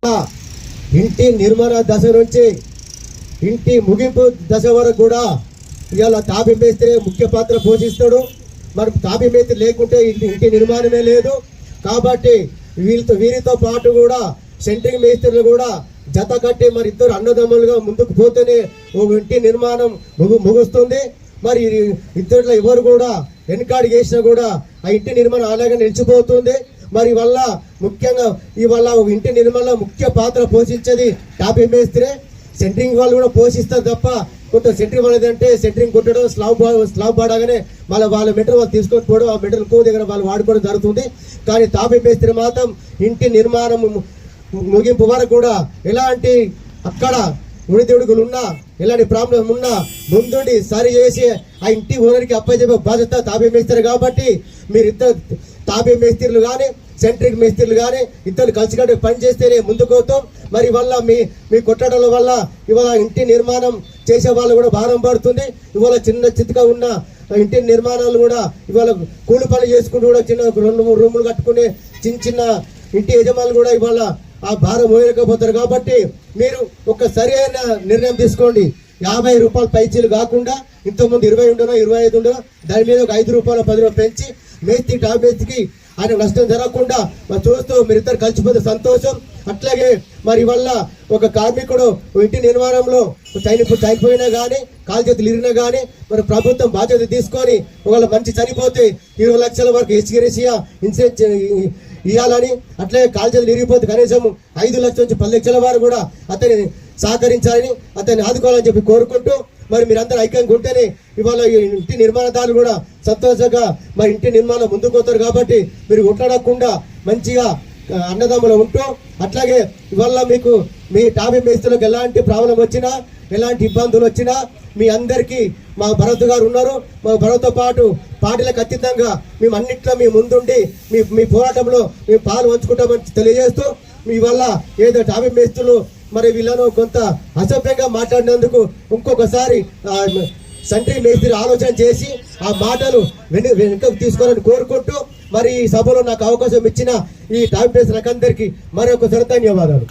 ఇంటి నిర్మాణ దశ నుంచి ఇంటి ముగింపు దశ వరకు కూడా ఇవాళ తాపీ మేస్త్రి ముఖ్య పాత్ర పోషిస్తాడు. మరి తాపీ మేస్త్రి లేకుంటే ఇంటి నిర్మాణమే లేదు. కాబట్టి వీరితో పాటు కూడా సెంట్రింగ్ మేస్త్రులు కూడా జత కట్టి మరి ఇద్దరు అన్నదమ్ములుగా ముందుకు పోతేనే ఇంటి నిర్మాణం ముగుస్తుంది. మరి ఇద్దరు ఎవరు కూడా వెనకాడి చేసినా కూడా ఆ ఇంటి నిర్మాణం అలాగే నిలిచిపోతుంది. మరి వల్ల ముఖ్యంగా ఇవాళ ఇంటి నిర్మాణంలో ముఖ్య పాత్ర పోషించేది టాపీ మేస్త్రి. సెంట్రింగ్ వాళ్ళు కూడా పోషిస్తారు తప్ప కొంత సెంట్రింగ్ వాళ్ళది అంటే సెంట్రింగ్ కొట్టడం స్లాబ్ పడగానే మళ్ళీ వాళ్ళ మెటీరియల్ వాళ్ళు తీసుకొని పోవడం, ఆ మెటీరియల్ కో దగ్గర వాళ్ళు వాడుకోవడం జరుగుతుంది. కానీ టాపీ మేస్త్రి మాత్రం ఇంటి నిర్మాణం ముగింపు వరకు కూడా ఎలాంటి అక్కడ ఉడిదుడుగులు ఉన్నా ఎలాంటి ప్రాబ్లం ఉన్నా ముందుండి సరి చేసి ఆ ఇంటి ఓనర్కి అప్పచెప్పే బాధ్యత తాపీ మేస్త్రి. కాబట్టి మీరు ఇద్దరు తాపీ మేస్త్రులు కానీ సెంట్రింగ్ మేస్త్రులు కానీ ఇద్దరు కలిసికట్టు పని చేస్తేనే ముందుకు పోతాం. మరి వల్ల మీ కొట్టడాల వల్ల ఇవాళ ఇంటి నిర్మాణం చేసే వాళ్ళు కూడా భారం పడుతుంది. ఇవాళ చిన్నగా ఉన్న ఇంటి నిర్మాణాలు కూడా ఇవాళ కూలి పని చేసుకుంటూ కూడా చిన్న 2-3 రూములు కట్టుకునే చిన్న ఇంటి యజమానులు కూడా ఇవాళ ఆ భారం మోయలేకపోతారు. కాబట్టి మీరు ఒక సరైన నిర్ణయం తీసుకోండి. 50 రూపాయలు పైచీలు కాకుండా ఇంతకుముందు 20 ఉండనో 25 ఉండనో దాని మీద ఒక 5 రూపాయలు 10 రూపాయలు పెంచి మేస్త్రి టాప్ మేస్త్రికి ఆయన నష్టం జరగకుండా మరి చూస్తూ మీరిద్దరు కలిసిపోతే సంతోషం. అట్లాగే మరి వల్ల ఒక కార్మికుడు ఇంటి నిర్మాణంలో చనిపోయినా కానీ కాలు చేతులు ఇరిగినా కానీ మరి ప్రభుత్వం బాధ్యత తీసుకొని ఒకవేళ మంచి చనిపోతే 20 లక్షల వరకు హెచ్గిరేసియా ఇన్సూరెన్స్ ఇవ్వాలని, అట్లాగే కాలు చేతులు ఇరిగిపోతే కనీసం 5 లక్షల నుంచి 10 లక్షల వారు కూడా అతన్ని సహకరించాలని అతన్ని ఆదుకోవాలని చెప్పి కోరుకుంటూ మరి మీరందరూ ఐక్యంగా ఉంటేనే ఇవాళ ఇంటి నిర్మాణదారులు కూడా సంతోషంగా మరి ఇంటి నిర్మాణం ముందుకు పోతారు. కాబట్టి మీరు కొట్లాడకుండా మంచిగా అన్నదమ్ములు ఉంటూ అట్లాగే ఇవాళ మీకు మీ టాపీ మేస్త్రులకు ఎలాంటి ప్రాబ్లం వచ్చినా ఎలాంటి ఇబ్బందులు వచ్చినా మీ అందరికీ మా భరత్ గారు ఉన్నారు. మా భరత్తో పాటు పార్టీలకు అతీతంగా మేము అన్నింటిలో మీ ముందుండి మీ పోరాటంలో మేము పాలు పంచుకుంటామని తెలియజేస్తూ మీ వల్ల ఏదో టాపీ మేస్త్రులు మరి వీళ్ళను కొంత అసభ్యంగా మాట్లాడినందుకు ఇంకొకసారి సెంట్రింగ్ మేస్త్రి ఆలోచన చేసి ఆ మాటలు వెనుకకు తీసుకోవాలని కోరుకుంటూ మరి ఈ సభలో నాకు అవకాశం ఇచ్చిన ఈ టాపీ మేస్త్రులకు అందరికీ మరొకసారి ధన్యవాదాలు.